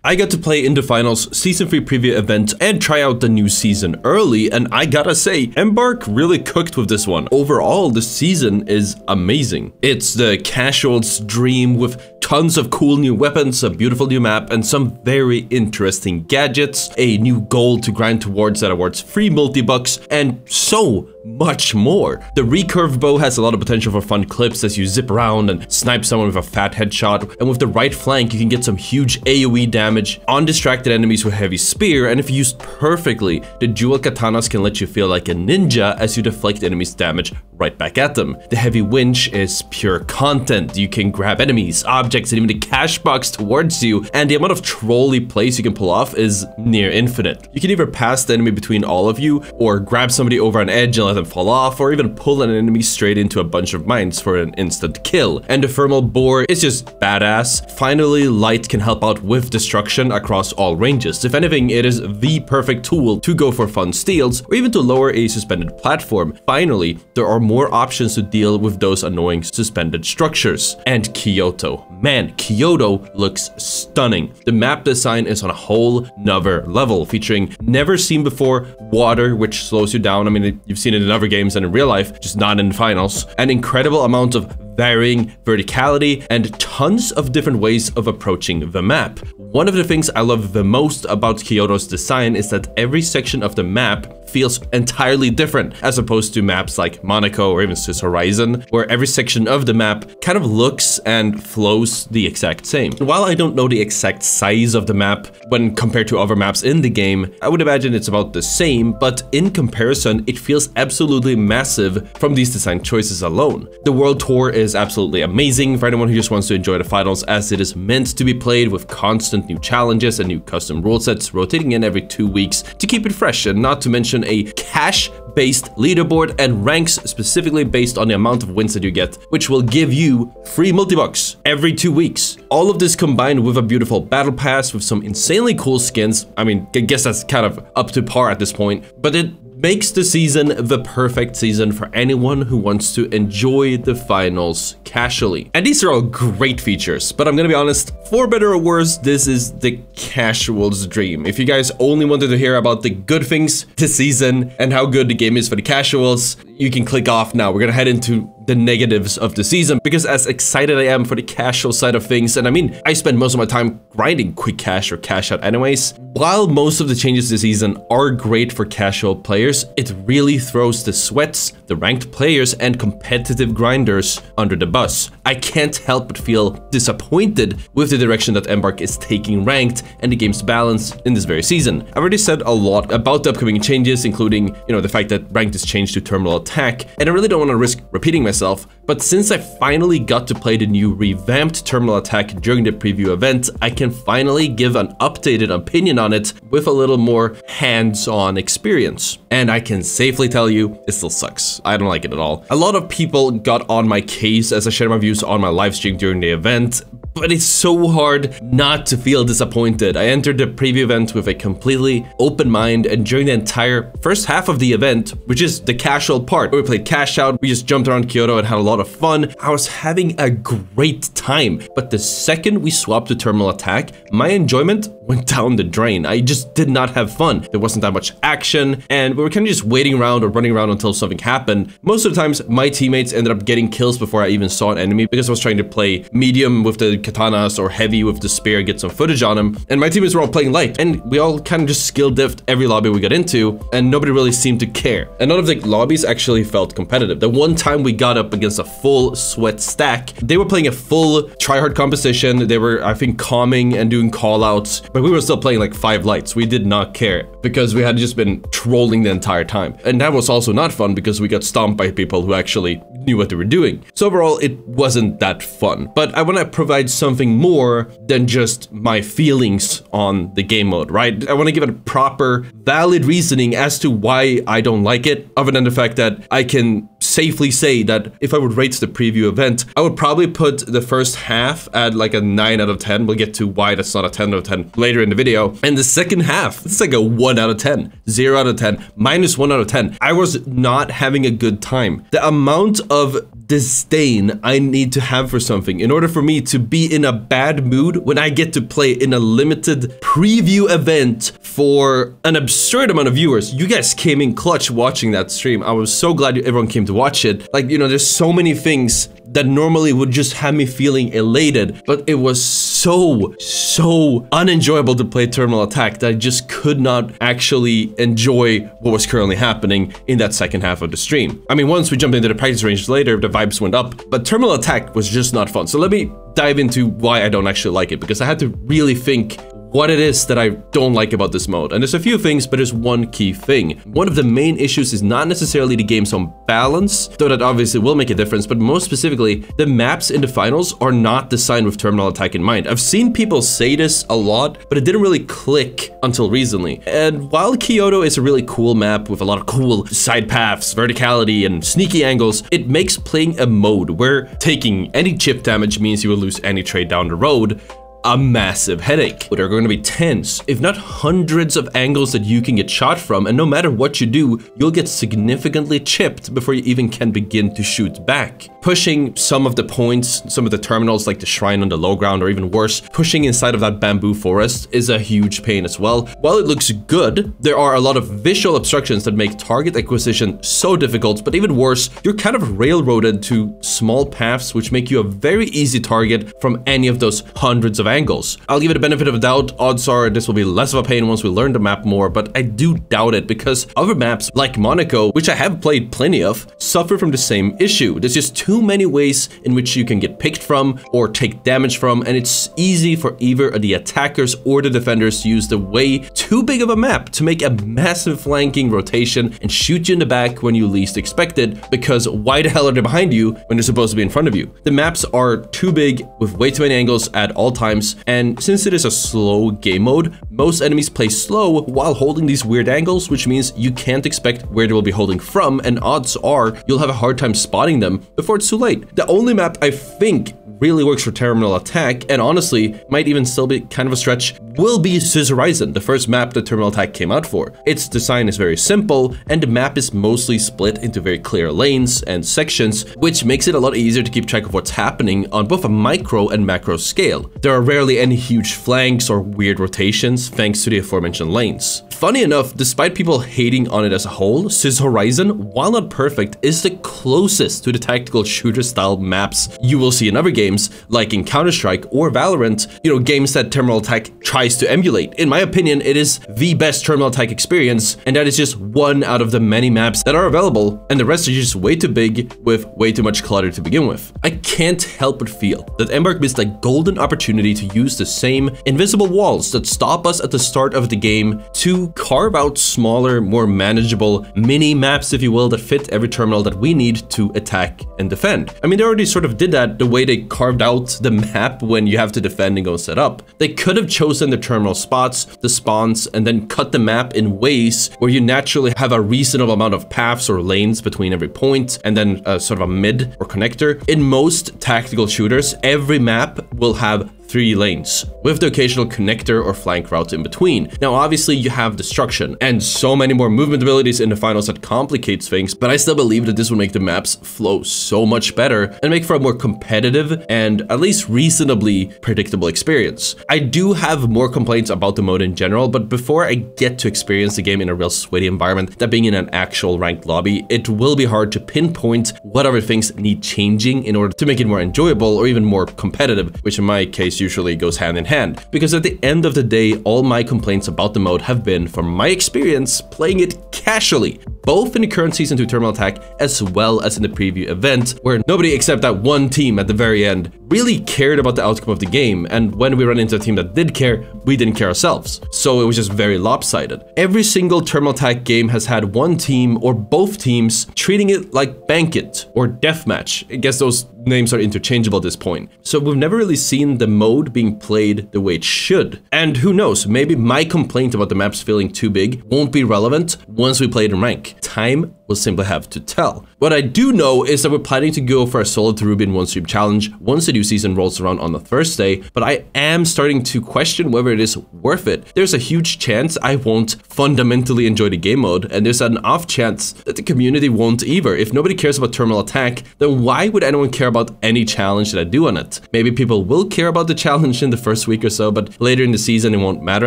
I got to play in the finals season 3 preview event and try out the new season early, and I gotta say, Embark really cooked with this one. Overall, the season is amazing. It's the casual's dream with tons of cool new weapons, a beautiful new map, and some very interesting gadgets, a new goal to grind towards that awards free multi-bucks, and so much more. The recurve bow has a lot of potential for fun clips as you zip around and snipe someone with a fat headshot, and with the right flank you can get some huge AoE damage on distracted enemies with heavy spear, and if used perfectly, the dual katanas can let you feel like a ninja as you deflect enemies' damage right back at them. The heavy winch is pure content. You can grab enemies, objects, and even the cash box towards you, and the amount of trolley plays you can pull off is near infinite. You can either pass the enemy between all of you, or grab somebody over an edge and let them fall off, or even pull an enemy straight into a bunch of mines for an instant kill. And the thermal bore is just badass. Finally, light can help out with destruction across all ranges. If anything, it is the perfect tool to go for fun steals, or even to lower a suspended platform. Finally, there are more options to deal with those annoying suspended structures. And Kyoto. Man, Kyoto looks stunning. The map design is on a whole nother level, featuring never seen before water, which slows you down. I mean, you've seen it in other games and in real life, just not in the finals. An incredible amount of varying verticality and tons of different ways of approaching the map. One of the things I love the most about Kyoto's design is that every section of the map feels entirely different, as opposed to maps like Monaco or even Swiss Horizon, where every section of the map kind of looks and flows the exact same. While I don't know the exact size of the map when compared to other maps in the game, I would imagine it's about the same, but in comparison, it feels absolutely massive from these design choices alone. The World Tour is absolutely amazing for anyone who just wants to enjoy the finals, as it is meant to be played with constant new challenges and new custom rule sets rotating in every 2 weeks to keep it fresh, and not to mention a cash-based leaderboard and ranks specifically based on the amount of wins that you get, which will give you free multi-bucks every 2 weeks. All of this combined with a beautiful battle pass with some insanely cool skins. I mean, I guess that's kind of up to par at this point, but it makes the season the perfect season for anyone who wants to enjoy the finals casually. And these are all great features, but I'm gonna be honest, for better or worse, this is the casual's dream. If you guys only wanted to hear about the good things this season and how good the game is for the casuals, you can click off now. We're gonna head into the negatives of the season, because as excited I am for the casual side of things, and I mean, I spend most of my time grinding quick cash or cash out anyways, while most of the changes this season are great for casual players, it really throws the sweats, the ranked players, and competitive grinders under the bus. I can't help but feel disappointed with the direction that Embark is taking ranked and the game's balance in this very season. I've already said a lot about the upcoming changes, including, the fact that ranked is changed to terminal attack, and I really don't want to risk repeating myself, but since I finally got to play the new revamped terminal attack during the preview event, I can finally give an updated opinion on it with a little more hands-on experience. And I can safely tell you, it still sucks. I don't like it at all. A lot of people got on my case as I shared my views on my live stream during the event, but it's so hard not to feel disappointed. I entered the preview event with a completely open mind, and during the entire first half of the event, which is the casual part, where we played cash out, we just jumped around Kyoto and had a lot of fun, I was having a great time. But the second we swapped to terminal attack, my enjoyment went down the drain. I just did not have fun. There wasn't that much action, and we were kind of just waiting around or running around until something happened. Most of the times, my teammates ended up getting kills before I even saw an enemy, because I was trying to play medium with the katanas or heavy with the spear, get some footage on them, and my teammates were all playing light, and we all kind of just skill diffed every lobby we got into, and nobody really seemed to care. And none of the lobbies actually felt competitive. The one time we got up against a full sweat stack, they were playing a full tryhard composition. They were, I think, calming and doing callouts, but we were still playing like 5 lights. We did not care because we had just been trolling the entire time, and that was also not fun because we got stomped by people who actually knew what they were doing. So overall, it wasn't that fun, but I want to provide something more than just my feelings on the game mode, right? I want to give it a proper, valid reasoning as to why I don't like it, other than the fact that I can safely say that if I would rate the preview event, I would probably put the first half at like a 9 out of 10. We'll get to why that's not a 10 out of 10 later in the video. And the second half, it's like a 1 out of 10, 0 out of 10, -1 out of 10. I was not having a good time. The amount of disdain I need to have for something in order for me to be in a bad mood when I get to play in a limited preview event for an absurd amount of viewers. You guys came in clutch watching that stream. I was so glad everyone came to watch it. Like, you know, there's so many things that normally would just have me feeling elated, but it was so unenjoyable to play Terminal Attack that I just could not actually enjoy what was currently happening in that second half of the stream. I mean, once we jumped into the practice range later, the vibes went up, but Terminal Attack was just not fun. So let me dive into why I don't actually like it, because I had to really think what it is that I don't like about this mode. And there's a few things, but there's one key thing. One of the main issues is not necessarily the game's own balance, though that obviously will make a difference, but most specifically, the maps in the finals are not designed with Terminal Attack in mind. I've seen people say this a lot, but it didn't really click until recently. And while Kyoto is a really cool map with a lot of cool side paths, verticality, and sneaky angles, it makes playing a mode where taking any chip damage means you will lose any trade down the road a massive headache. There are going to be tens, if not hundreds of angles that you can get shot from, and no matter what you do, you'll get significantly chipped before you even can begin to shoot back. Pushing some of the points, some of the terminals like the shrine on the low ground, or even worse, pushing inside of that bamboo forest is a huge pain as well. While it looks good, there are a lot of visual obstructions that make target acquisition so difficult, but even worse, you're kind of railroaded to small paths which make you a very easy target from any of those hundreds of angles. I'll give it a benefit of a doubt. Odds are this will be less of a pain once we learn the map more, but I do doubt it because other maps like Monaco, which I have played plenty of, suffer from the same issue. There's just too many ways in which you can get picked from or take damage from, and it's easy for either the attackers or the defenders to use the way too big of a map to make a massive flanking rotation and shoot you in the back when you least expect it, because why the hell are they behind you when they're supposed to be in front of you? The maps are too big with way too many angles at all times. And since it is a slow game mode, most enemies play slow while holding these weird angles, which means you can't expect where they will be holding from, and odds are you'll have a hard time spotting them before it's too late. The only map I think really works for Terminal Attack, and honestly might even still be kind of a stretch, will be Scissor Horizon, the first map that Terminal Attack came out for. Its design is very simple, and the map is mostly split into very clear lanes and sections, which makes it a lot easier to keep track of what's happening on both a micro and macro scale. There are rarely any huge flanks or weird rotations thanks to the aforementioned lanes. Funny enough, despite people hating on it as a whole, Scissor Horizon, while not perfect, is the closest to the tactical shooter style maps you will see in other games like in Counter-Strike or Valorant, you know, games that Terminal Attack tries to emulate. In my opinion, it is the best Terminal Attack experience, and that is just one out of the many maps that are available, and the rest are just way too big with way too much clutter to begin with. I can't help but feel that Embark missed a golden opportunity to use the same invisible walls that stop us at the start of the game to carve out smaller, more manageable mini maps, if you will, that fit every terminal that we need to attack and defend. I mean, they already sort of did that the way they carved out the map when you have to defend and go set up. They could have chosen the terminal spots, the spawns, and then cut the map in ways where you naturally have a reasonable amount of paths or lanes between every point, and then sort of a mid or connector. In most tactical shooters, every map will have 3 lanes, with the occasional connector or flank route in between. Now, obviously, you have destruction and so many more movement abilities in the finals that complicates things, but I still believe that this will make the maps flow so much better and make for a more competitive and at least reasonably predictable experience. I do have more complaints about the mode in general, but before I get to experience the game in a real sweaty environment, that being in an actual ranked lobby, it will be hard to pinpoint what other things need changing in order to make it more enjoyable or even more competitive, which in my case usually goes hand in hand. Because at the end of the day, all my complaints about the mode have been from my experience playing it casually, both in the current Season 2 Terminal Attack as well as in the preview event, where nobody except that one team at the very end really cared about the outcome of the game, and when we run into a team that did care, we didn't care ourselves. So it was just very lopsided. Every single Terminal Attack game has had one team or both teams treating it like Banquet or Deathmatch. I guess those names are interchangeable at this point. So we've never really seen the mode being played the way it should. And who knows, maybe my complaint about the maps feeling too big won't be relevant once we play it in rank. Time will simply have to tell. What I do know is that we're planning to go for a solo to Ruby in one stream challenge once the new season rolls around on the Thursday, but I am starting to question whether it is worth it. There's a huge chance I won't fundamentally enjoy the game mode, and there's an off chance that the community won't either. If nobody cares about terminal attack, then why would anyone care about any challenge that I do on it? Maybe people will care about the challenge in the first week or so, but later in the season it won't matter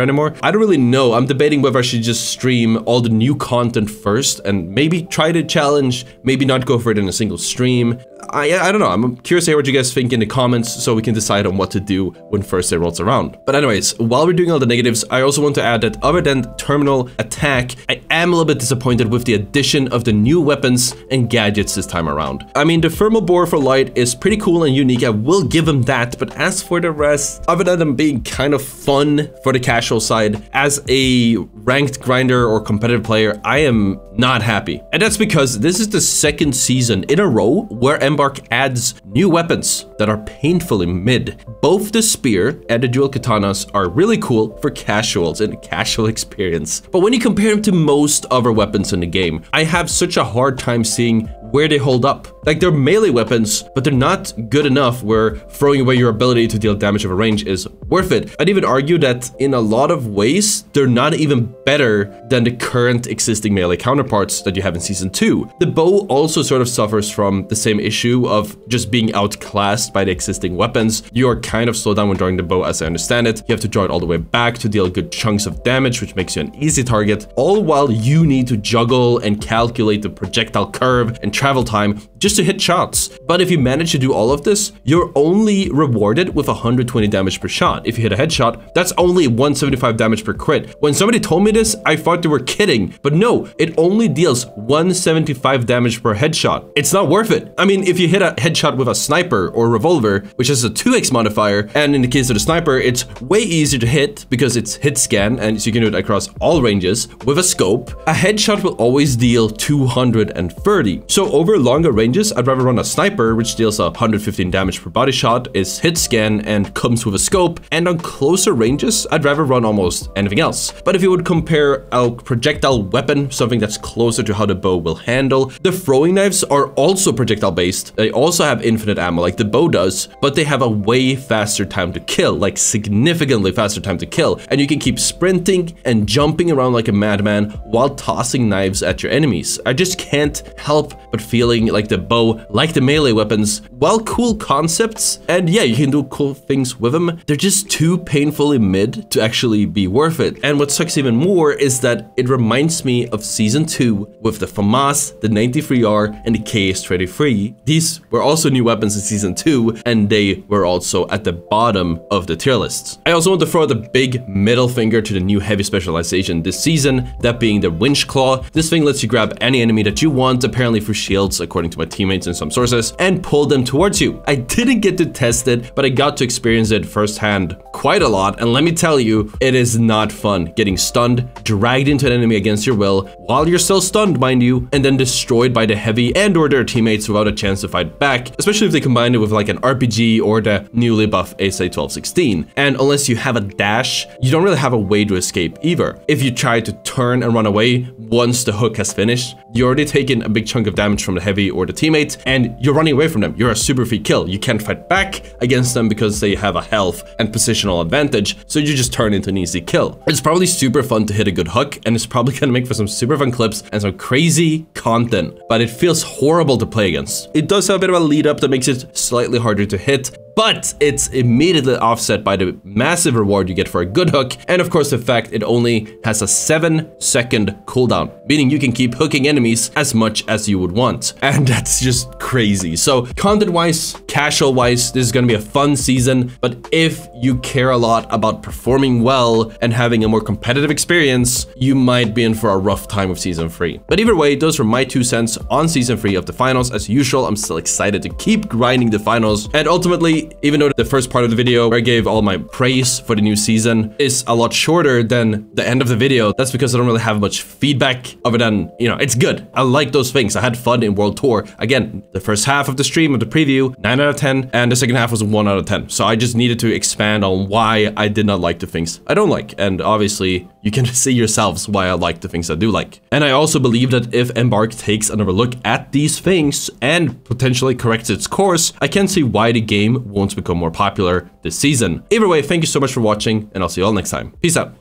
anymore. I don't really know. I'm debating whether I should just stream all the new content first and maybe try the challenge, maybe not go for it in a single stream. I don't know. I'm curious to hear what you guys think in the comments so we can decide on what to do when Thursday rolls around. But anyways, while we're doing all the negatives, I also want to add that other than terminal attack, I am a little bit disappointed with the addition of the new weapons and gadgets this time around. I mean, the thermal bore for light is pretty cool and unique. I will give them that, but as for the rest, other than them being kind of fun for the casual side, as a ranked grinder or competitive player, I am not happy. And that's because this is the second season in a row where Embark adds new weapons that are painfully mid. Both the spear and the dual katanas are really cool for casuals and casual experience. But when you compare them to most other weapons in the game, I have such a hard time seeing where they hold up. Like, they're melee weapons, but they're not good enough where throwing away your ability to deal damage over range is worth it. I'd even argue that in a lot of ways, they're not even better than the current existing melee counterparts that you have in Season 2. The bow also sort of suffers from the same issue of just being outclassed by the existing weapons. You are kind of slowed down when drawing the bow, as I understand it. You have to draw it all the way back to deal good chunks of damage, which makes you an easy target, all while you need to juggle and calculate the projectile curve and travel time just to hit shots. But if you manage to do all of this, you're only rewarded with 120 damage per shot. If you hit a headshot, that's only 175 damage per crit. When somebody told me this, I thought they were kidding, but no, it only deals 175 damage per headshot. It's not worth it. I mean, if you hit a headshot with a sniper or revolver, which has a 2x modifier, and in the case of the sniper, it's way easier to hit because it's hit scan, and so you can do it across all ranges. With a scope, a headshot will always deal 230. So over longer ranges, I'd rather run a sniper, which deals 115 damage per body shot, is hit scan, and comes with a scope. And on closer ranges, I'd rather run almost anything else. But if you would compare a projectile weapon, something that's closer to how the bow will handle, the throwing knives are also projectile based. They also have infinite ammo like the bow does, but they have a way faster time to kill, like significantly faster time to kill. And you can keep sprinting and jumping around like a madman while tossing knives at your enemies. I just can't help but feeling like the bow, like the melee weapons, while cool concepts, and yeah, you can do cool things with them, they're just too painfully mid to actually be worth it. And what sucks even more is that it reminds me of Season 2 with the FAMAS, the 93R, and the KS-33. These were also new weapons in Season 2, and they were also at the bottom of the tier lists. I also want to throw the big middle finger to the new heavy specialization this season, that being the Winch Claw. This thing lets you grab any enemy that you want, apparently through shields, according to my teammates in some sources, and pull them towards you. I didn't get to test it, but I got to experience it firsthand quite a lot, and let me tell you, it is not fun getting stunned, dragged into an enemy against your will, while you're still stunned, mind you, and then destroyed by the heavy and or their teammates without a chance to fight back, especially if they combine it with like an RPG or the newly buff ASA 1216. And unless you have a dash, you don't really have a way to escape either. If you try to turn and run away once the hook has finished, you're already taking a big chunk of damage from the heavy or the teammate, and you're running away from them. You're a super free kill. You can't fight back against them because they have a health and positional advantage, so you just turn into an easy kill. It's probably super fun to hit a good hook, and it's probably gonna make for some super fun clips and some crazy content, but it feels horrible to play against. It does have a bit of a lead up that makes it slightly harder to hit, but it's immediately offset by the massive reward you get for a good hook, and of course the fact it only has a 7-second cooldown, meaning you can keep hooking enemies as much as you would want, and that's just crazy. So content-wise, casual-wise, this is gonna be a fun season, but if you care a lot about performing well and having a more competitive experience, you might be in for a rough time with Season 3. But either way, those were my 2 cents on Season 3 of the finals. As usual, I'm still excited to keep grinding the finals, and ultimately, Honestly, even though the first part of the video where I gave all my praise for the new season is a lot shorter than the end of the video, that's because I don't really have much feedback other than, you know, it's good. I like those things. I had fun in World Tour. Again, the first half of the stream of the preview, 9 out of 10, and the second half was 1 out of 10. So I just needed to expand on why I did not like the things I don't like. And obviously, you can see yourselves why I like the things I do like. And I also believe that if Embark takes another look at these things and potentially corrects its course, I can see why the game won't become more popular this season. Either way, thank you so much for watching, and I'll see you all next time. Peace out.